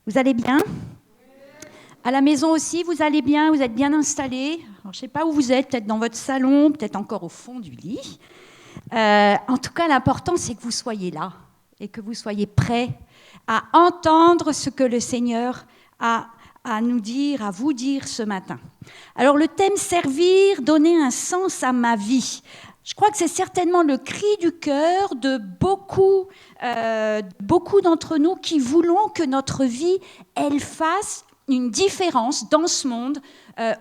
Vous allez bien? À la maison aussi, vous allez bien? Vous êtes bien installés? Alors, je ne sais pas où vous êtes, peut-être dans votre salon, peut-être encore au fond du lit. En tout cas, l'important, c'est que vous soyez là et que vous soyez prêts à entendre ce que le Seigneur a à nous dire, à vous dire ce matin. Alors, le thème « Servir, donner un sens à ma vie ». Je crois que c'est certainement le cri du cœur de beaucoup d'entre nous qui voulons que notre vie, elle fasse une différence dans ce monde,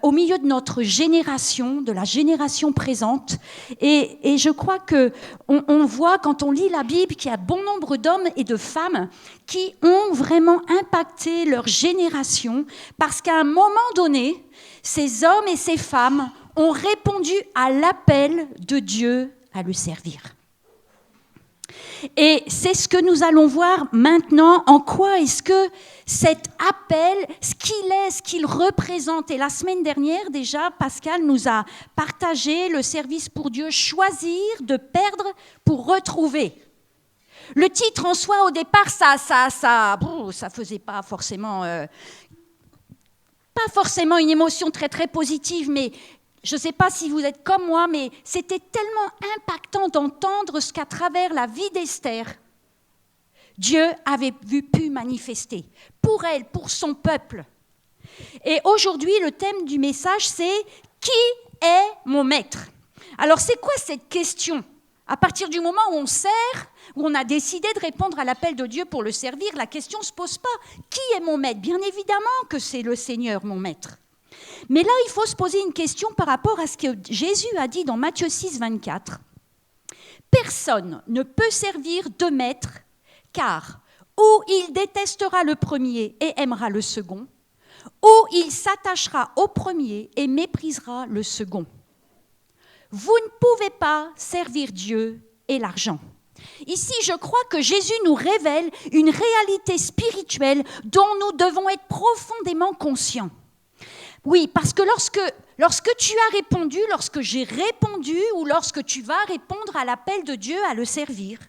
au milieu de notre génération, de la génération présente. Et je crois qu'on voit, quand on lit la Bible, qu'il y a bon nombre d'hommes et de femmes qui ont vraiment impacté leur génération, parce qu'à un moment donné, ces hommes et ces femmes ont répondu à l'appel de Dieu à le servir. Et c'est ce que nous allons voir maintenant, en quoi est-ce que cet appel, ce qu'il est, ce qu'il représente. Et la semaine dernière, déjà, Pascal nous a partagé le service pour Dieu, choisir de perdre pour retrouver. Le titre en soi, au départ, ça faisait pas forcément une émotion très très positive, mais je ne sais pas si vous êtes comme moi, mais c'était tellement impactant d'entendre ce qu'à travers la vie d'Esther, Dieu avait pu manifester pour elle, pour son peuple. Et aujourd'hui, le thème du message, c'est « Qui est mon maître ?» Alors, c'est quoi cette question ? À partir du moment où on sert, où on a décidé de répondre à l'appel de Dieu pour le servir, la question ne se pose pas. Qui est mon maître ? Bien évidemment que c'est le Seigneur, mon maître. Mais là, il faut se poser une question par rapport à ce que Jésus a dit dans Matthieu 6, 24. « Personne ne peut servir deux maîtres, car ou il détestera le premier et aimera le second, ou il s'attachera au premier et méprisera le second. Vous ne pouvez pas servir Dieu et l'argent. » Ici, je crois que Jésus nous révèle une réalité spirituelle dont nous devons être profondément conscients. Oui, parce que lorsque tu as répondu, lorsque j'ai répondu, ou lorsque tu vas répondre à l'appel de Dieu à le servir,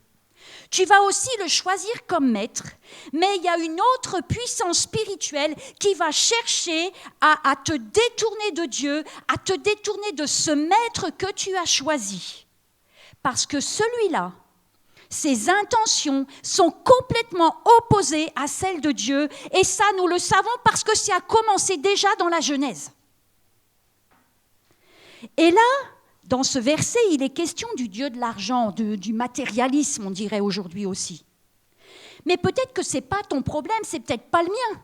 tu vas aussi le choisir comme maître, mais il y a une autre puissance spirituelle qui va chercher à te détourner de Dieu, à te détourner de ce maître que tu as choisi. Parce que celui-là, ses intentions sont complètement opposées à celles de Dieu, et ça, nous le savons parce que ça a commencé déjà dans la Genèse. Et là, dans ce verset, il est question du Dieu de l'argent, du matérialisme, on dirait aujourd'hui aussi. Mais peut-être que ce n'est pas ton problème, c'est peut-être pas le mien.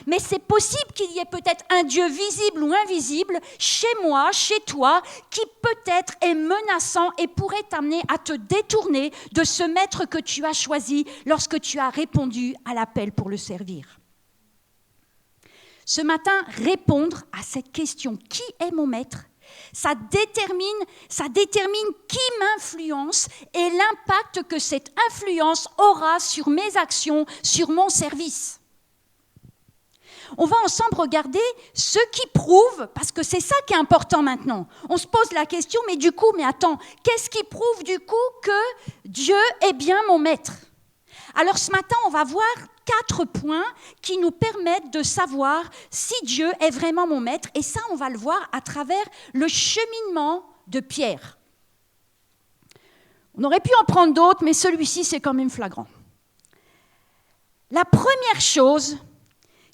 Mais c'est possible qu'il y ait peut-être un Dieu visible ou invisible chez moi, chez toi, qui peut-être est menaçant et pourrait t'amener à te détourner de ce maître que tu as choisi lorsque tu as répondu à l'appel pour le servir. Ce matin, répondre à cette question, qui est mon maître ? Ça détermine qui m'influence et l'impact que cette influence aura sur mes actions, sur mon service. On va ensemble regarder ce qui prouve, parce que c'est ça qui est important maintenant. On se pose la question, mais attends, qu'est-ce qui prouve du coup que Dieu est bien mon maître ? Alors ce matin, on va voir 4 points qui nous permettent de savoir si Dieu est vraiment mon maître. Et ça, on va le voir à travers le cheminement de Pierre. On aurait pu en prendre d'autres, mais celui-ci, c'est quand même flagrant. La première chose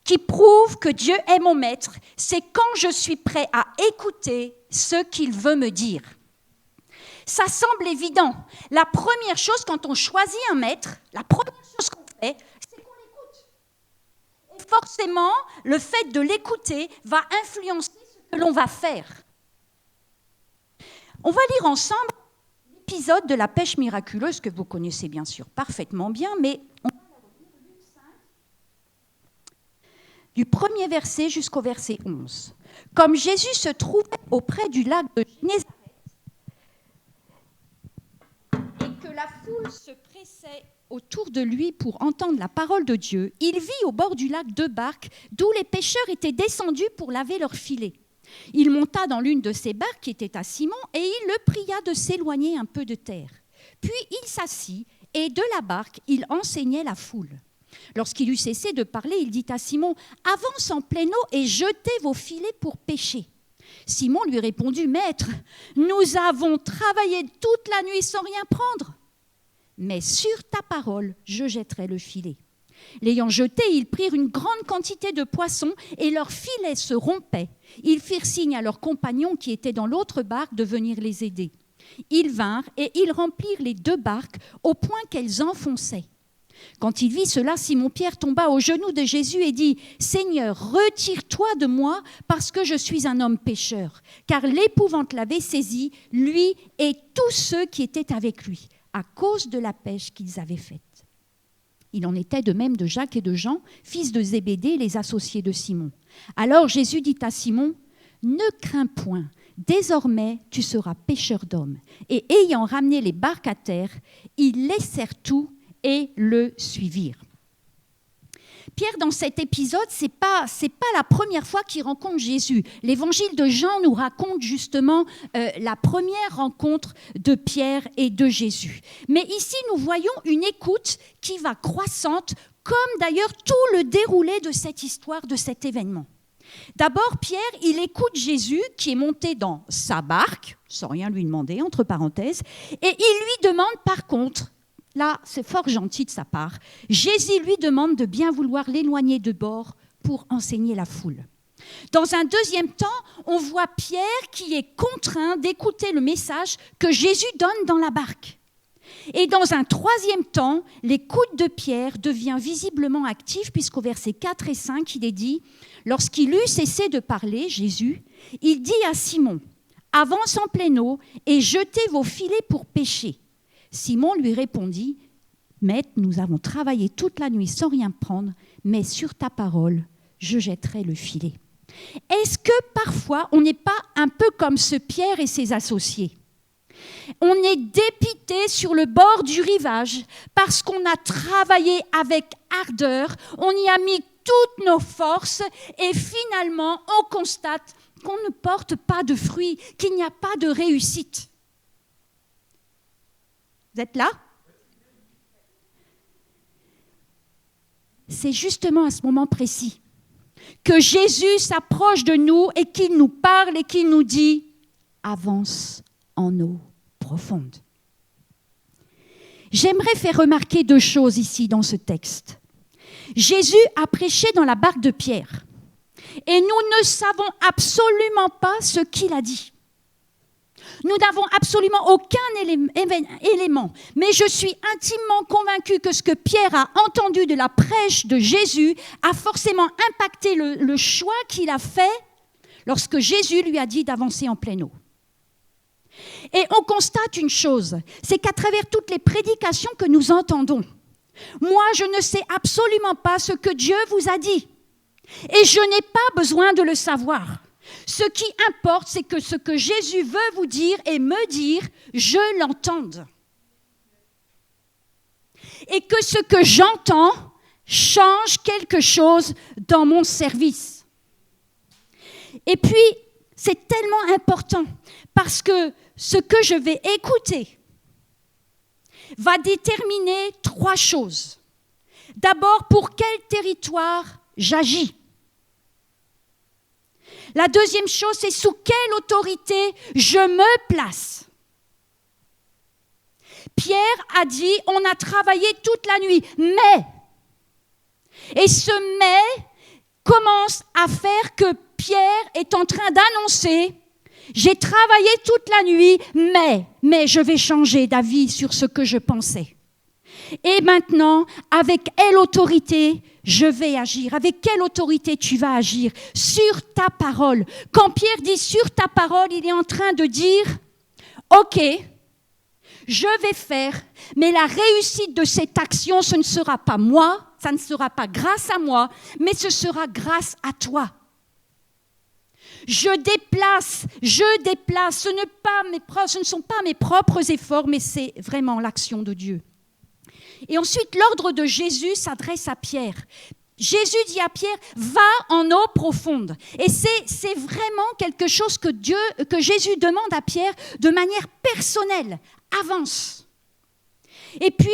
qui prouve que Dieu est mon maître, c'est quand je suis prêt à écouter ce qu'il veut me dire. Ça semble évident. La première chose, quand on choisit un maître, la première chose qu'on fait, c'est qu'on l'écoute. Et forcément, le fait de l'écouter va influencer ce que l'on va faire. On va lire ensemble l'épisode de la pêche miraculeuse, que vous connaissez bien sûr parfaitement bien, mais on du premier verset jusqu'au verset 11. Comme Jésus se trouvait auprès du lac de Génézareth et que la foule se pressait autour de lui pour entendre la parole de Dieu, il vit au bord du lac 2 barques d'où les pêcheurs étaient descendus pour laver leurs filets. Il monta dans l'une de ces barques qui était à Simon et il le pria de s'éloigner un peu de terre. Puis il s'assit et de la barque, il enseignait la foule. Lorsqu'il eut cessé de parler, il dit à Simon, « Avance en pleine eau et jetez vos filets pour pêcher. » Simon lui répondit, « Maître, nous avons travaillé toute la nuit sans rien prendre. Mais sur ta parole, je jetterai le filet. » L'ayant jeté, ils prirent une grande quantité de poissons et leurs filets se rompaient. Ils firent signe à leurs compagnons qui étaient dans l'autre barque de venir les aider. Ils vinrent et ils remplirent les 2 barques au point qu'elles enfonçaient. Quand il vit cela, Simon-Pierre tomba aux genoux de Jésus et dit, « Seigneur, retire-toi de moi parce que je suis un homme pécheur. » Car l'épouvante l'avait saisi, lui et tous ceux qui étaient avec lui, à cause de la pêche qu'ils avaient faite. Il en était de même de Jacques et de Jean, fils de Zébédée, les associés de Simon. Alors Jésus dit à Simon, « Ne crains point, désormais tu seras pêcheur d'hommes. » Et ayant ramené les barques à terre, ils laissèrent tout et le suivirent. Pierre, dans cet épisode, c'est pas la première fois qu'il rencontre Jésus. L'évangile de Jean nous raconte justement la première rencontre de Pierre et de Jésus. Mais ici, nous voyons une écoute qui va croissante, comme d'ailleurs tout le déroulé de cette histoire, de cet événement. D'abord, Pierre, il écoute Jésus qui est monté dans sa barque, sans rien lui demander, entre parenthèses, et il lui demande par contre, là, c'est fort gentil de sa part, Jésus lui demande de bien vouloir l'éloigner de bord pour enseigner la foule. Dans un deuxième temps, on voit Pierre qui est contraint d'écouter le message que Jésus donne dans la barque. Et dans un troisième temps, l'écoute de Pierre devient visiblement active puisqu'au verset 4 et 5, il est dit « Lorsqu'il eut cessé de parler, Jésus, il dit à Simon, « Avance en pleine eau et jetez vos filets pour pêcher. » Simon lui répondit, « Maître, nous avons travaillé toute la nuit sans rien prendre, mais sur ta parole, je jetterai le filet. » Est-ce que parfois, on n'est pas un peu comme ce Pierre et ses associés ? On est dépité sur le bord du rivage parce qu'on a travaillé avec ardeur, on y a mis toutes nos forces et finalement, on constate qu'on ne porte pas de fruits, qu'il n'y a pas de réussite. Vous êtes là ? C'est justement à ce moment précis que Jésus s'approche de nous et qu'il nous parle et qu'il nous dit « Avance en eau profonde ». J'aimerais faire remarquer 2 choses ici dans ce texte. Jésus a prêché dans la barque de Pierre et nous ne savons absolument pas ce qu'il a dit. Nous n'avons absolument aucun élément, mais je suis intimement convaincue que ce que Pierre a entendu de la prêche de Jésus a forcément impacté le choix qu'il a fait lorsque Jésus lui a dit d'avancer en pleine eau. Et on constate une chose, c'est qu'à travers toutes les prédications que nous entendons, moi je ne sais absolument pas ce que Dieu vous a dit et je n'ai pas besoin de le savoir. Ce qui importe, c'est que ce que Jésus veut vous dire et me dire, je l'entende. Et que ce que j'entends change quelque chose dans mon service. Et puis, c'est tellement important parce que ce que je vais écouter va déterminer 3 choses. D'abord, pour quel territoire j'agis. La deuxième chose, c'est sous quelle autorité je me place. Pierre a dit, on a travaillé toute la nuit, mais, et ce mais commence à faire que Pierre est en train d'annoncer, j'ai travaillé toute la nuit, mais je vais changer d'avis sur ce que je pensais. Et maintenant, avec quelle autorité je vais agir? Avec quelle autorité tu vas agir? Sur ta parole. Quand Pierre dit sur ta parole, il est en train de dire, ok, je vais faire, mais la réussite de cette action, ce ne sera pas moi, ça ne sera pas grâce à moi, mais ce sera grâce à toi. Je déplace, ce ne sont pas mes propres efforts, mais c'est vraiment l'action de Dieu. Et ensuite, l'ordre de Jésus s'adresse à Pierre. Jésus dit à Pierre, va en eau profonde. Et c'est vraiment quelque chose que Jésus demande à Pierre de manière personnelle. Avance. Et puis,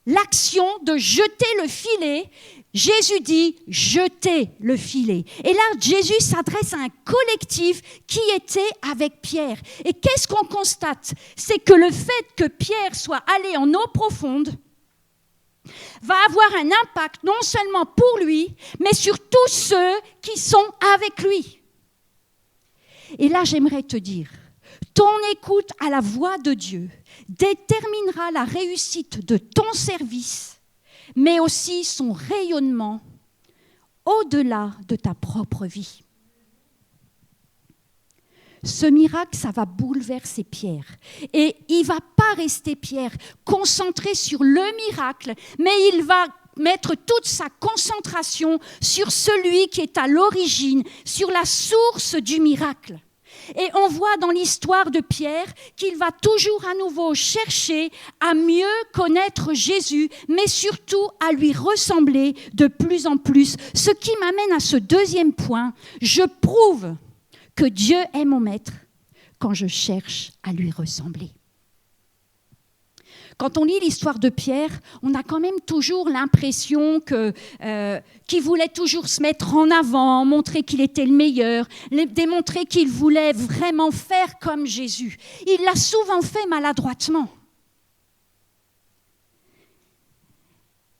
l'action de jeter le filet, Jésus dit « jetez le filet ». Et là, Jésus s'adresse à un collectif qui était avec Pierre. Et qu'est-ce qu'on constate? C'est que le fait que Pierre soit allé en eau profonde va avoir un impact non seulement pour lui, mais sur tous ceux qui sont avec lui. Et là, j'aimerais te dire, ton écoute à la voix de Dieu déterminera la réussite de ton service, mais aussi son rayonnement au-delà de ta propre vie. Ce miracle, ça va bouleverser Pierre. Et il ne va pas rester, Pierre, concentré sur le miracle, mais il va mettre toute sa concentration sur celui qui est à l'origine, sur la source du miracle. Et on voit dans l'histoire de Pierre qu'il va toujours à nouveau chercher à mieux connaître Jésus, mais surtout à lui ressembler de plus en plus. Ce qui m'amène à ce deuxième point, je prouve que Dieu est mon maître quand je cherche à lui ressembler. Quand on lit l'histoire de Pierre, on a quand même toujours l'impression qu'il voulait toujours se mettre en avant, montrer qu'il était le meilleur, démontrer qu'il voulait vraiment faire comme Jésus. Il l'a souvent fait maladroitement.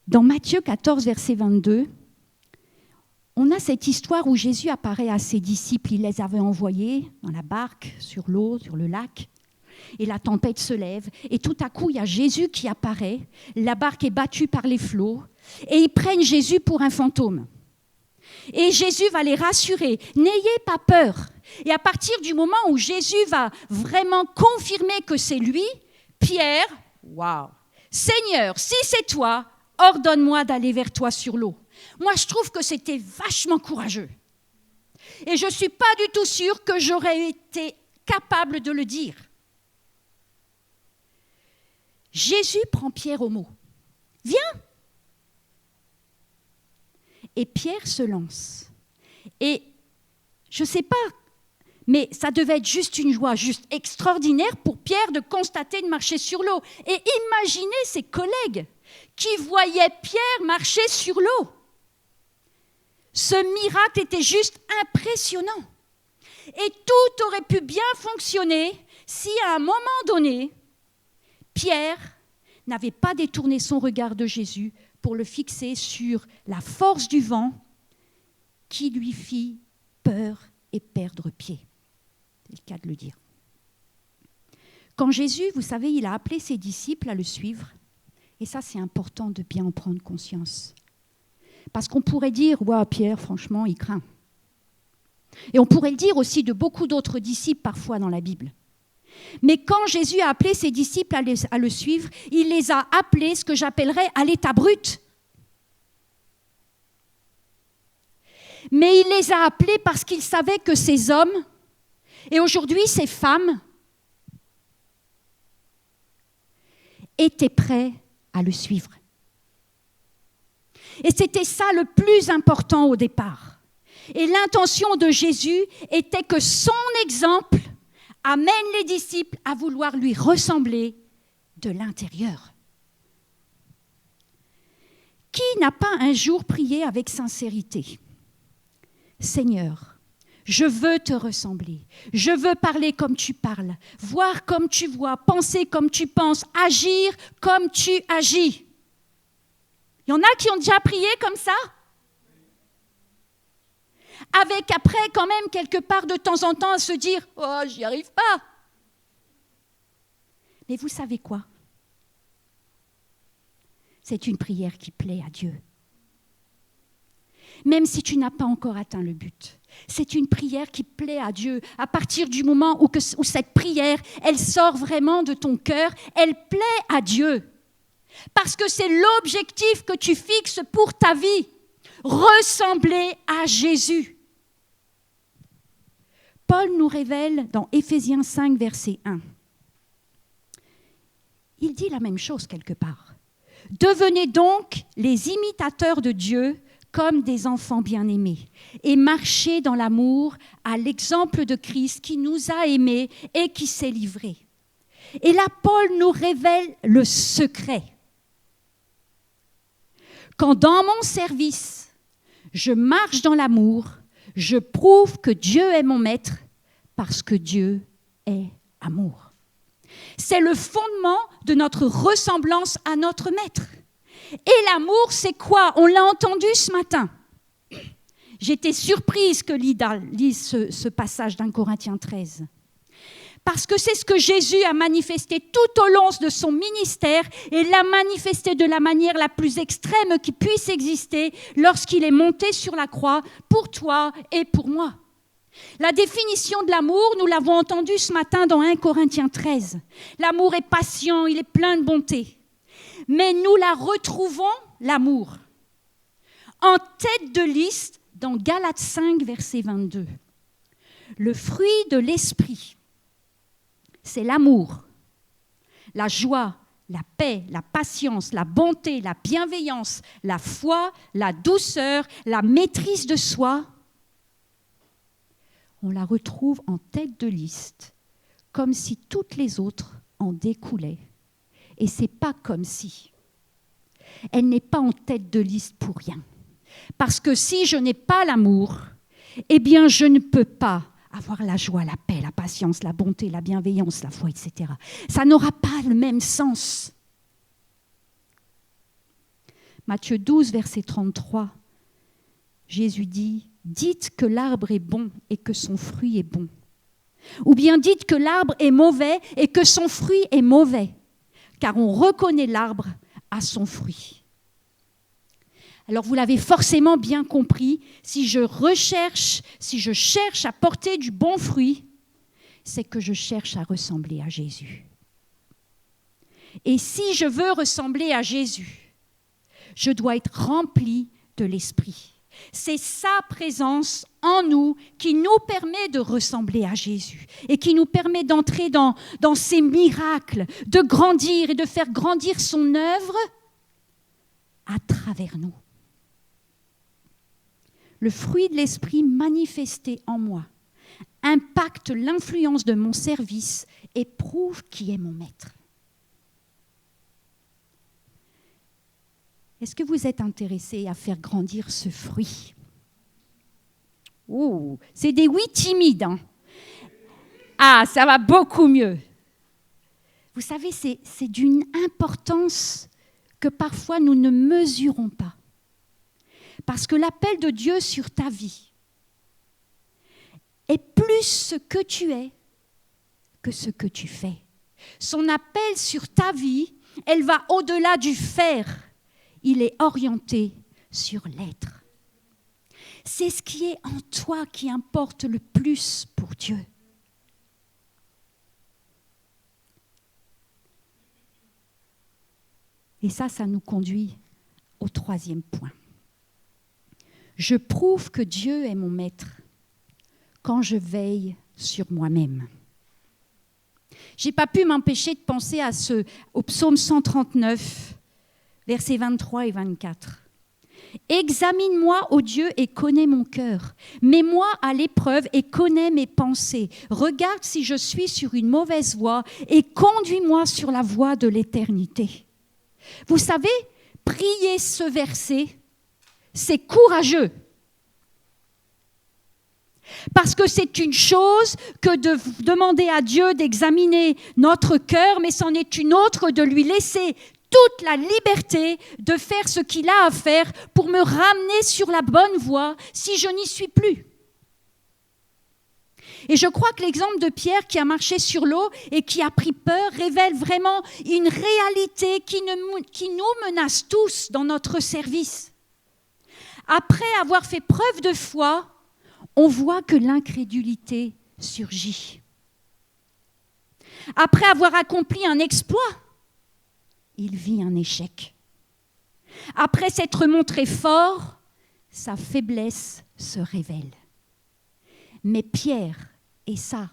Dans Matthieu 14, verset 22, on a cette histoire où Jésus apparaît à ses disciples. Il les avait envoyés dans la barque, sur l'eau, sur le lac. Et la tempête se lève. Et tout à coup, il y a Jésus qui apparaît. La barque est battue par les flots. Et ils prennent Jésus pour un fantôme. Et Jésus va les rassurer. N'ayez pas peur. Et à partir du moment où Jésus va vraiment confirmer que c'est lui, Pierre, waouh, Seigneur, si c'est toi, ordonne-moi d'aller vers toi sur l'eau. Moi, je trouve que c'était vachement courageux. Et je ne suis pas du tout sûre que j'aurais été capable de le dire. Jésus prend Pierre au mot. Viens! Et Pierre se lance. Et je ne sais pas, mais ça devait être juste une joie juste extraordinaire pour Pierre de constater de marcher sur l'eau. Et imaginez ses collègues qui voyaient Pierre marcher sur l'eau. Ce miracle était juste impressionnant. Et tout aurait pu bien fonctionner si à un moment donné, Pierre n'avait pas détourné son regard de Jésus pour le fixer sur la force du vent qui lui fit peur et perdre pied. C'est le cas de le dire. Quand Jésus, vous savez, il a appelé ses disciples à le suivre, et ça c'est important de bien en prendre conscience. Parce qu'on pourrait dire, ouais, Pierre, franchement, il craint. Et on pourrait le dire aussi de beaucoup d'autres disciples parfois dans la Bible. Mais quand Jésus a appelé ses disciples à le suivre, il les a appelés ce que j'appellerais à l'état brut. Mais il les a appelés parce qu'il savait que ces hommes, et aujourd'hui ces femmes, étaient prêts à le suivre. Et c'était ça le plus important au départ. Et l'intention de Jésus était que son exemple amène les disciples à vouloir lui ressembler de l'intérieur. Qui n'a pas un jour prié avec sincérité ? Seigneur, je veux te ressembler, je veux parler comme tu parles, voir comme tu vois, penser comme tu penses, agir comme tu agis. Il y en a qui ont déjà prié comme ça ? Avec après quand même quelque part de temps en temps à se dire « Oh, j'y arrive pas ». Mais vous savez quoi ? C'est une prière qui plaît à Dieu. Même si tu n'as pas encore atteint le but, c'est une prière qui plaît à Dieu. À partir du moment où cette prière, elle sort vraiment de ton cœur, elle plaît à Dieu. Parce que c'est l'objectif que tu fixes pour ta vie. Ressembler à Jésus. Paul nous révèle dans Éphésiens 5, verset 1. Il dit la même chose quelque part. Devenez donc les imitateurs de Dieu comme des enfants bien-aimés et marchez dans l'amour à l'exemple de Christ qui nous a aimés et qui s'est livré. Et là, Paul nous révèle le secret. Quand dans mon service, je marche dans l'amour, je prouve que Dieu est mon maître parce que Dieu est amour. C'est le fondement de notre ressemblance à notre maître. Et l'amour, c'est quoi? On l'a entendu ce matin. J'étais surprise que Lida lise ce passage d'un Corinthiens 13. Parce que c'est ce que Jésus a manifesté tout au long de son ministère et l'a manifesté de la manière la plus extrême qui puisse exister lorsqu'il est monté sur la croix pour toi et pour moi. La définition de l'amour, nous l'avons entendu ce matin dans 1 Corinthiens 13. L'amour est patient, il est plein de bonté. Mais nous la retrouvons, l'amour, en tête de liste dans Galates 5, verset 22. Le fruit de l'esprit, c'est l'amour, la joie, la paix, la patience, la bonté, la bienveillance, la foi, la douceur, la maîtrise de soi. On la retrouve en tête de liste, comme si toutes les autres en découlaient. Et ce n'est pas comme si. Elle n'est pas en tête de liste pour rien. Parce que si je n'ai pas l'amour, eh bien je ne peux pas avoir la joie, la paix, la patience, la bonté, la bienveillance, la foi, etc. Ça n'aura pas le même sens. Matthieu 12, verset 33, Jésus dit « Dites que l'arbre est bon et que son fruit est bon. Ou bien dites que l'arbre est mauvais et que son fruit est mauvais. Car on reconnaît l'arbre à son fruit. » Alors vous l'avez forcément bien compris, si je cherche à porter du bon fruit, c'est que je cherche à ressembler à Jésus. Et si je veux ressembler à Jésus, je dois être rempli de l'Esprit. C'est sa présence en nous qui nous permet de ressembler à Jésus et qui nous permet d'entrer dans ses miracles, de grandir et de faire grandir son œuvre à travers nous. Le fruit de l'esprit manifesté en moi impacte l'influence de mon service et prouve qui est mon maître. Est-ce que vous êtes intéressé à faire grandir ce fruit? Oh, c'est des oui timides. Hein? Ah, ça va beaucoup mieux. Vous savez, c'est d'une importance que parfois nous ne mesurons pas. Parce que l'appel de Dieu sur ta vie est plus ce que tu es que ce que tu fais. Son appel sur ta vie, elle va au-delà du faire. Il est orienté sur l'être. C'est ce qui est en toi qui importe le plus pour Dieu. Et ça nous conduit au troisième point. Je prouve que Dieu est mon maître quand je veille sur moi-même. Je n'ai pas pu m'empêcher de penser au psaume 139, versets 23 et 24. « Examine-moi, ô Dieu, et connais mon cœur. Mets-moi à l'épreuve et connais mes pensées. Regarde si je suis sur une mauvaise voie et conduis-moi sur la voie de l'éternité. » Vous savez, prier ce verset, c'est courageux. Parce que c'est une chose que de demander à Dieu d'examiner notre cœur, mais c'en est une autre de lui laisser toute la liberté de faire ce qu'il a à faire pour me ramener sur la bonne voie si je n'y suis plus. Et je crois que l'exemple de Pierre qui a marché sur l'eau et qui a pris peur révèle vraiment une réalité qui nous menace tous dans notre service. Après avoir fait preuve de foi, on voit que l'incrédulité surgit. Après avoir accompli un exploit, il vit un échec. Après s'être montré fort, sa faiblesse se révèle. Mais Pierre, et ça,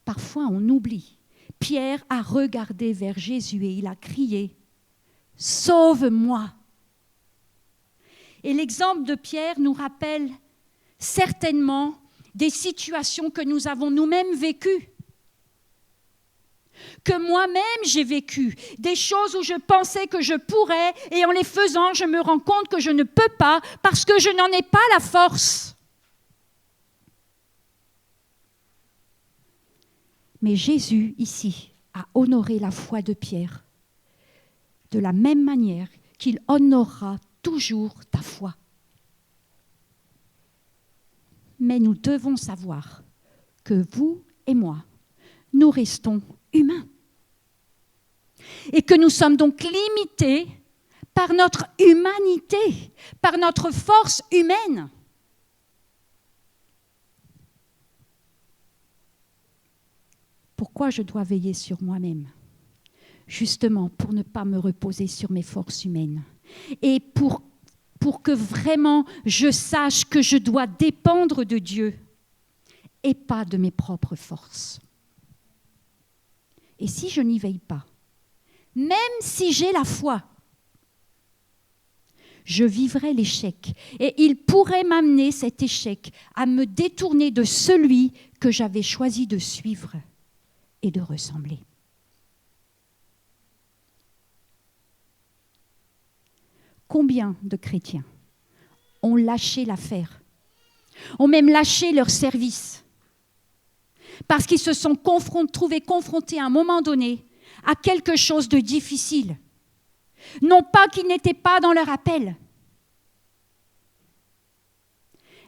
parfois on oublie, Pierre a regardé vers Jésus et il a crié « Sauve-moi !» Et l'exemple de Pierre nous rappelle certainement des situations que nous avons nous-mêmes vécues. que moi-même j'ai vécu, des choses où je pensais que je pourrais, et en les faisant, je me rends compte que je ne peux pas parce que je n'en ai pas la force. Mais Jésus, ici, a honoré la foi de Pierre de la même manière qu'il honorera toujours ta foi. Mais nous devons savoir que vous et moi, nous restons humains. Et que nous sommes donc limités par notre humanité, par notre force humaine. Pourquoi je dois veiller sur moi-même ? Justement pour ne pas me reposer sur mes forces humaines. Et pour que vraiment je sache que je dois dépendre de Dieu et pas de mes propres forces. Et si je n'y veille pas, même si j'ai la foi, je vivrai l'échec. Et il pourrait m'amener, cet échec, à me détourner de celui que j'avais choisi de suivre et de ressembler. Combien de chrétiens ont lâché l'affaire, ont même lâché leur service, parce qu'ils se sont trouvés confrontés à un moment donné à quelque chose de difficile. Non pas qu'ils n'étaient pas dans leur appel,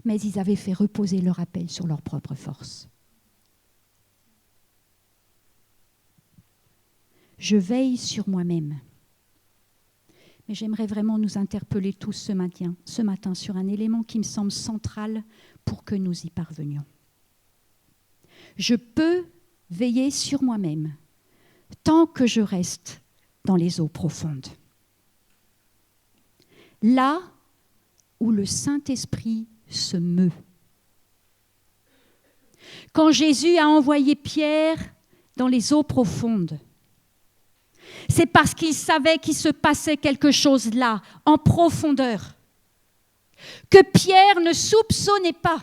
mais ils avaient fait reposer leur appel sur leur propre force. Je veille sur moi-même. Mais j'aimerais vraiment nous interpeller tous ce matin sur un élément qui me semble central pour que nous y parvenions. Je peux veiller sur moi-même tant que je reste dans les eaux profondes. Là où le Saint-Esprit se meut. Quand Jésus a envoyé Pierre dans les eaux profondes, c'est parce qu'il savait qu'il se passait quelque chose là, en profondeur, que Pierre ne soupçonnait pas.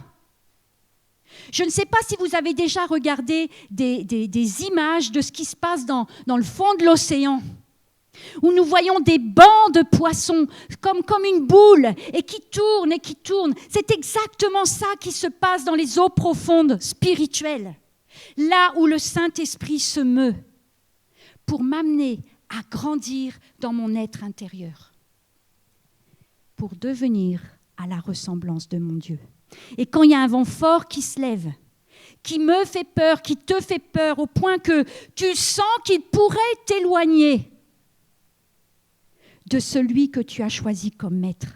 Je ne sais pas si vous avez déjà regardé des images de ce qui se passe dans le fond de l'océan, où nous voyons des bancs de poissons comme une boule et qui tournent. C'est exactement ça qui se passe dans les eaux profondes spirituelles, là où le Saint-Esprit se meut pour m'amener à grandir dans mon être intérieur, pour devenir à la ressemblance de mon Dieu. Et quand il y a un vent fort qui se lève, qui me fait peur, qui te fait peur, au point que tu sens qu'il pourrait t'éloigner de celui que tu as choisi comme maître,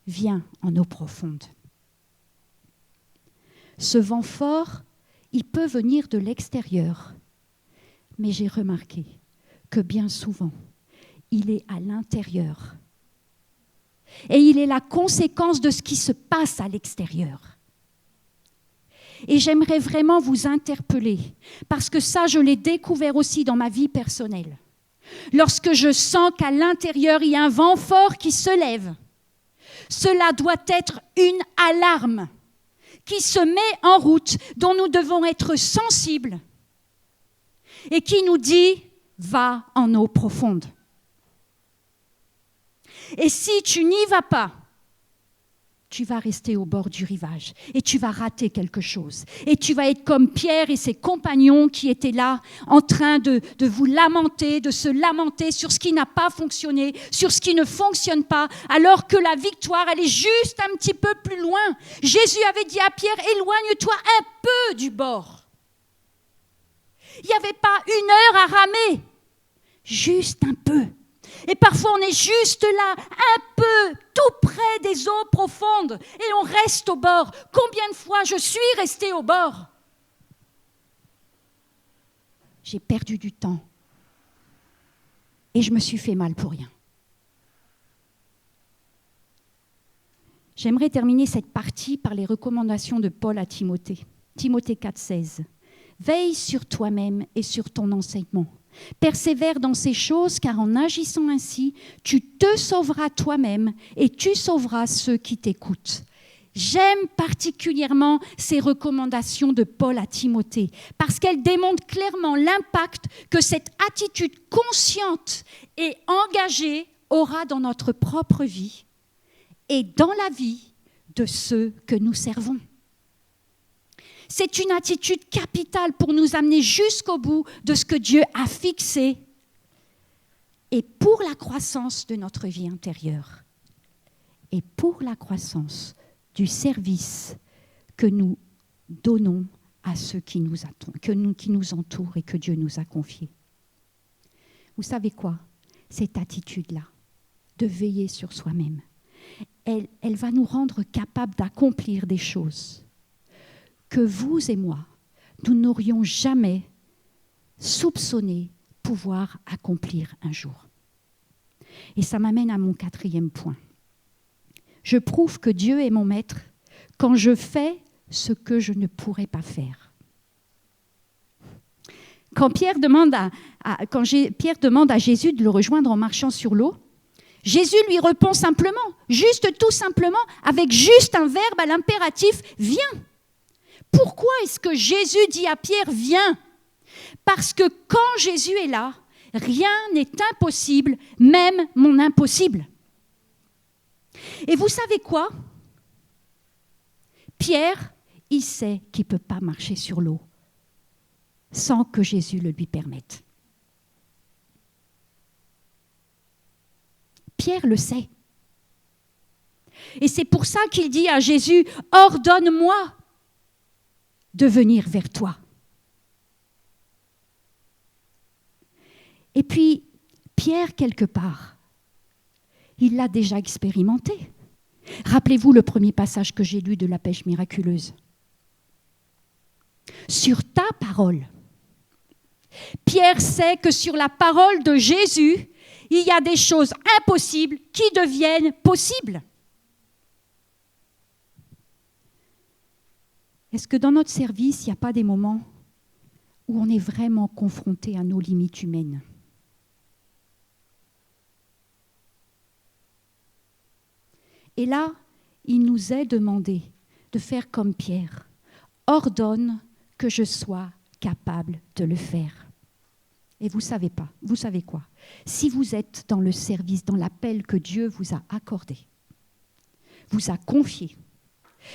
viens en eau profonde. Ce vent fort, il peut venir de l'extérieur, mais j'ai remarqué que bien souvent, il est à l'intérieur. Et il est la conséquence de ce qui se passe à l'extérieur. Et j'aimerais vraiment vous interpeller, parce que ça, je l'ai découvert aussi dans ma vie personnelle. Lorsque je sens qu'à l'intérieur, il y a un vent fort qui se lève, cela doit être une alarme qui se met en route, dont nous devons être sensibles et qui nous dit « va en eau profonde ». Et si tu n'y vas pas, tu vas rester au bord du rivage et tu vas rater quelque chose. Et tu vas être comme Pierre et ses compagnons qui étaient là en train de vous lamenter, de se lamenter sur ce qui n'a pas fonctionné, sur ce qui ne fonctionne pas, alors que la victoire, elle est juste un petit peu plus loin. Jésus avait dit à Pierre, éloigne-toi un peu du bord. Il n'y avait pas 1 heure à ramer, juste un peu. Et parfois, on est juste là, un peu, tout près des eaux profondes, et on reste au bord. Combien de fois je suis restée au bord ? J'ai perdu du temps. Et je me suis fait mal pour rien. J'aimerais terminer cette partie par les recommandations de Paul à Timothée. Timothée 4,16. Veille sur toi-même et sur ton enseignement. Persévère dans ces choses, car en agissant ainsi, tu te sauveras toi-même et tu sauveras ceux qui t'écoutent. J'aime particulièrement ces recommandations de Paul à Timothée parce qu'elles démontrent clairement l'impact que cette attitude consciente et engagée aura dans notre propre vie et dans la vie de ceux que nous servons. C'est une attitude capitale pour nous amener jusqu'au bout de ce que Dieu a fixé et pour la croissance de notre vie intérieure et pour la croissance du service que nous donnons à ceux qui nous entourent et que Dieu nous a confiés. Vous savez quoi? Cette attitude-là, de veiller sur soi-même, elle va nous rendre capables d'accomplir des choses que vous et moi, nous n'aurions jamais soupçonné pouvoir accomplir un jour. Et ça m'amène à mon 4e point. Je prouve que Dieu est mon maître quand je fais ce que je ne pourrais pas faire. Quand Pierre demande à Jésus de le rejoindre en marchant sur l'eau, Jésus lui répond simplement, tout simplement, avec juste un verbe à l'impératif, « Viens ». Pourquoi est-ce que Jésus dit à Pierre « Viens » ? Parce que quand Jésus est là, rien n'est impossible, même mon impossible. Et vous savez quoi ? Pierre, il sait qu'il ne peut pas marcher sur l'eau sans que Jésus le lui permette. Pierre le sait. Et c'est pour ça qu'il dit à Jésus, « Ordonne-moi de venir vers toi. » Et puis, Pierre, quelque part, il l'a déjà expérimenté. Rappelez-vous le premier passage que j'ai lu de la pêche miraculeuse. Sur ta parole. Pierre sait que sur la parole de Jésus, il y a des choses impossibles qui deviennent possibles. Est-ce que dans notre service, il n'y a pas des moments où on est vraiment confronté à nos limites humaines ? Et là, il nous est demandé de faire comme Pierre. Ordonne que je sois capable de le faire. Et vous savez quoi ? Si vous êtes dans le service, dans l'appel que Dieu vous a accordé, vous a confié,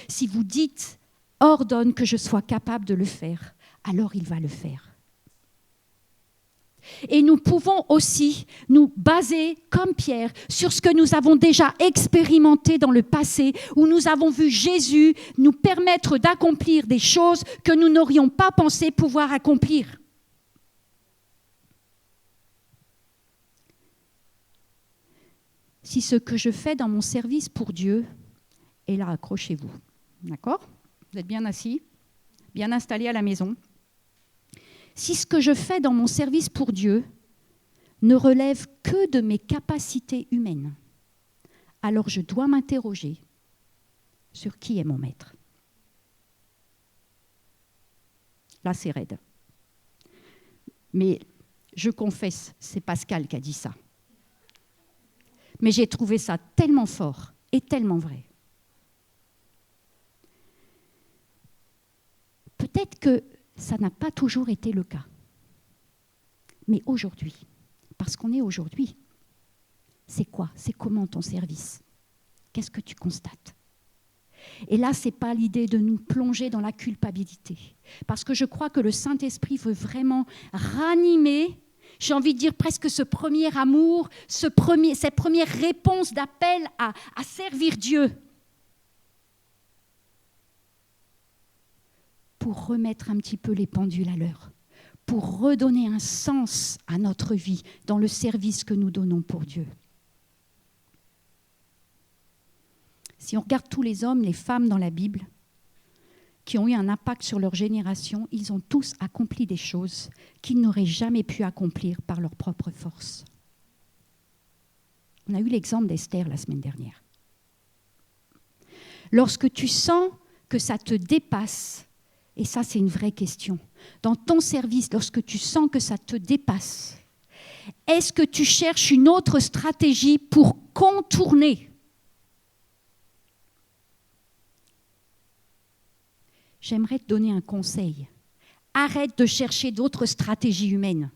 si vous dites « ordonne que je sois capable de le faire », alors il va le faire. Et nous pouvons aussi nous baser, comme Pierre, sur ce que nous avons déjà expérimenté dans le passé, où nous avons vu Jésus nous permettre d'accomplir des choses que nous n'aurions pas pensé pouvoir accomplir. Si ce que je fais dans mon service pour Dieu, et là, accrochez-vous, d'accord ? Vous êtes bien assis, bien installés à la maison. Si ce que je fais dans mon service pour Dieu ne relève que de mes capacités humaines, alors je dois m'interroger sur qui est mon maître. Là, c'est raide. Mais je confesse, c'est Pascal qui a dit ça. Mais j'ai trouvé ça tellement fort et tellement vrai. Peut-être que ça n'a pas toujours été le cas. Mais aujourd'hui, parce qu'on est aujourd'hui, c'est quoi ? C'est comment ton service ? Qu'est-ce que tu constates ? Et là, ce n'est pas l'idée de nous plonger dans la culpabilité. Parce que je crois que le Saint-Esprit veut vraiment ranimer, j'ai envie de dire presque ce premier amour, cette première réponse d'appel à servir Dieu. Pour remettre un petit peu les pendules à l'heure, pour redonner un sens à notre vie dans le service que nous donnons pour Dieu. Si on regarde tous les hommes, les femmes dans la Bible, qui ont eu un impact sur leur génération, ils ont tous accompli des choses qu'ils n'auraient jamais pu accomplir par leur propre force. On a eu l'exemple d'Esther la semaine dernière. Lorsque tu sens que ça te dépasse, et ça, c'est une vraie question. Dans ton service, lorsque tu sens que ça te dépasse, est-ce que tu cherches une autre stratégie pour contourner j'aimerais te donner un conseil. Arrête de chercher d'autres stratégies humaines.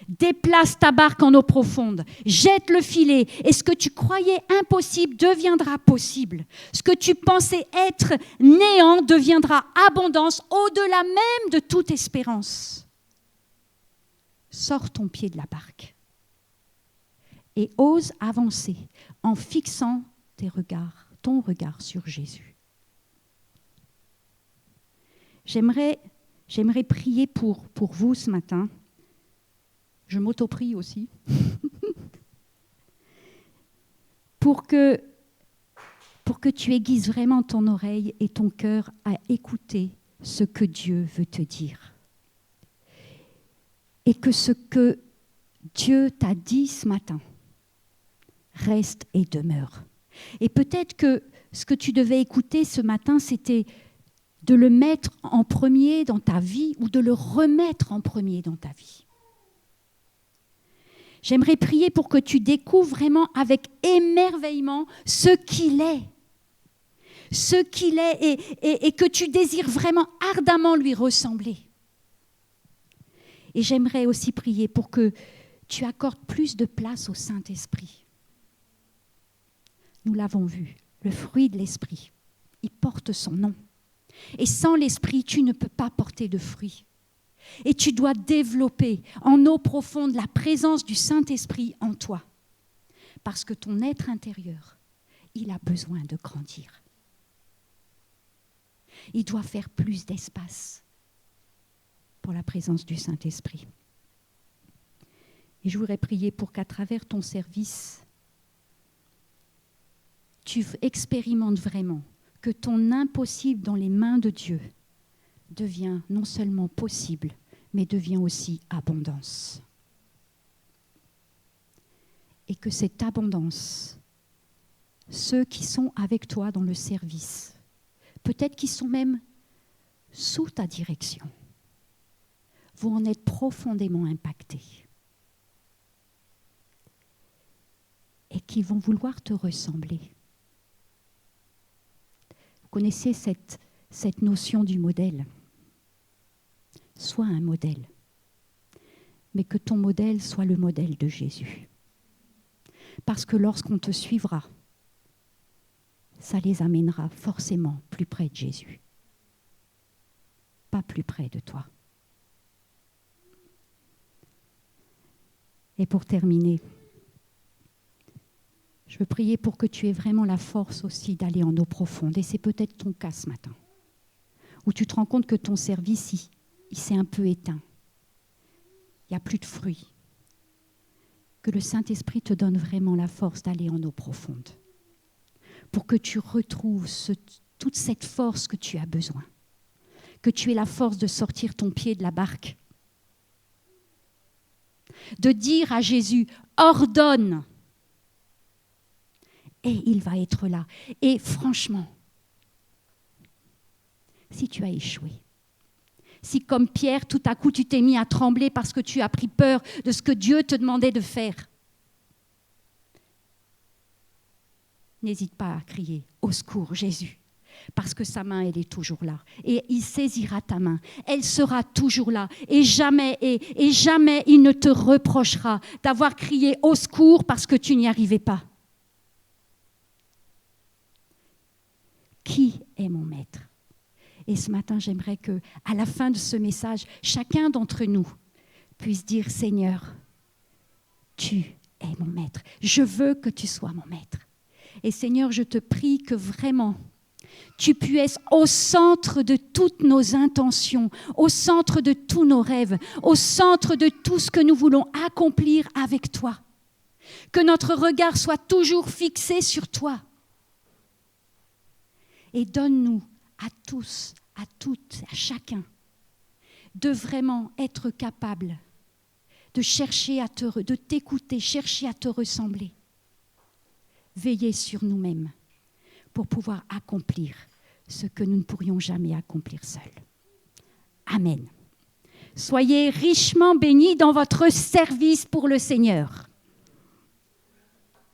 Déplace ta barque en eau profonde, jette le filet, et ce que tu croyais impossible deviendra possible. Ce que tu pensais être néant deviendra abondance au-delà même de toute espérance. Sors ton pied de la barque et ose avancer en fixant ton regard sur Jésus. J'aimerais prier pour vous ce matin. Je m'auto-prie aussi. pour que tu aiguises vraiment ton oreille et ton cœur à écouter ce que Dieu veut te dire. Et que ce que Dieu t'a dit ce matin reste et demeure. Et peut-être que ce que tu devais écouter ce matin, c'était de le mettre en premier dans ta vie ou de le remettre en premier dans ta vie. J'aimerais prier pour que tu découvres vraiment avec émerveillement ce qu'il est. Ce qu'il est et que tu désires vraiment ardemment lui ressembler. Et j'aimerais aussi prier pour que tu accordes plus de place au Saint-Esprit. Nous l'avons vu, le fruit de l'Esprit, il porte son nom. Et sans l'Esprit, tu ne peux pas porter de fruits. Et tu dois développer en eau profonde la présence du Saint-Esprit en toi. Parce que ton être intérieur, il a besoin de grandir. Il doit faire plus d'espace pour la présence du Saint-Esprit. Et je voudrais prier pour qu'à travers ton service, tu expérimentes vraiment que ton impossible dans les mains de Dieu devient non seulement possible, mais devient aussi abondance. Et que cette abondance, ceux qui sont avec toi dans le service, peut-être qu'ils sont même sous ta direction, vont en être profondément impactés. Et qui vont vouloir te ressembler. Vous connaissez cette notion du modèle. Sois un modèle, mais que ton modèle soit le modèle de Jésus. Parce que lorsqu'on te suivra, ça les amènera forcément plus près de Jésus, pas plus près de toi. Et pour terminer, je veux prier pour que tu aies vraiment la force aussi d'aller en eau profonde. Et c'est peut-être ton cas ce matin, où tu te rends compte que ton service, il s'est un peu éteint. Il n'y a plus de fruits. Que le Saint-Esprit te donne vraiment la force d'aller en eau profonde, pour que tu retrouves toute cette force que tu as besoin. Que tu aies la force de sortir ton pied de la barque. De dire à Jésus, ordonne. Et il va être là. Et franchement, si tu as échoué, si comme Pierre, tout à coup, tu t'es mis à trembler parce que tu as pris peur de ce que Dieu te demandait de faire, n'hésite pas à crier « Au secours, Jésus !» Parce que sa main, elle est toujours là. Et il saisira ta main. Elle sera toujours là. Et jamais il ne te reprochera d'avoir crié « Au secours !» parce que tu n'y arrivais pas. Qui est mon maître? Et ce matin, j'aimerais que, à la fin de ce message, chacun d'entre nous puisse dire, Seigneur, tu es mon maître. Je veux que tu sois mon maître. Et Seigneur, je te prie que vraiment, tu puisses au centre de toutes nos intentions, au centre de tous nos rêves, au centre de tout ce que nous voulons accomplir avec toi. Que notre regard soit toujours fixé sur toi. Et donne-nous à tous, à toutes, à chacun, de vraiment être capable de chercher de t'écouter, chercher à te ressembler. Veiller sur nous-mêmes pour pouvoir accomplir ce que nous ne pourrions jamais accomplir seuls. Amen. Soyez richement bénis dans votre service pour le Seigneur.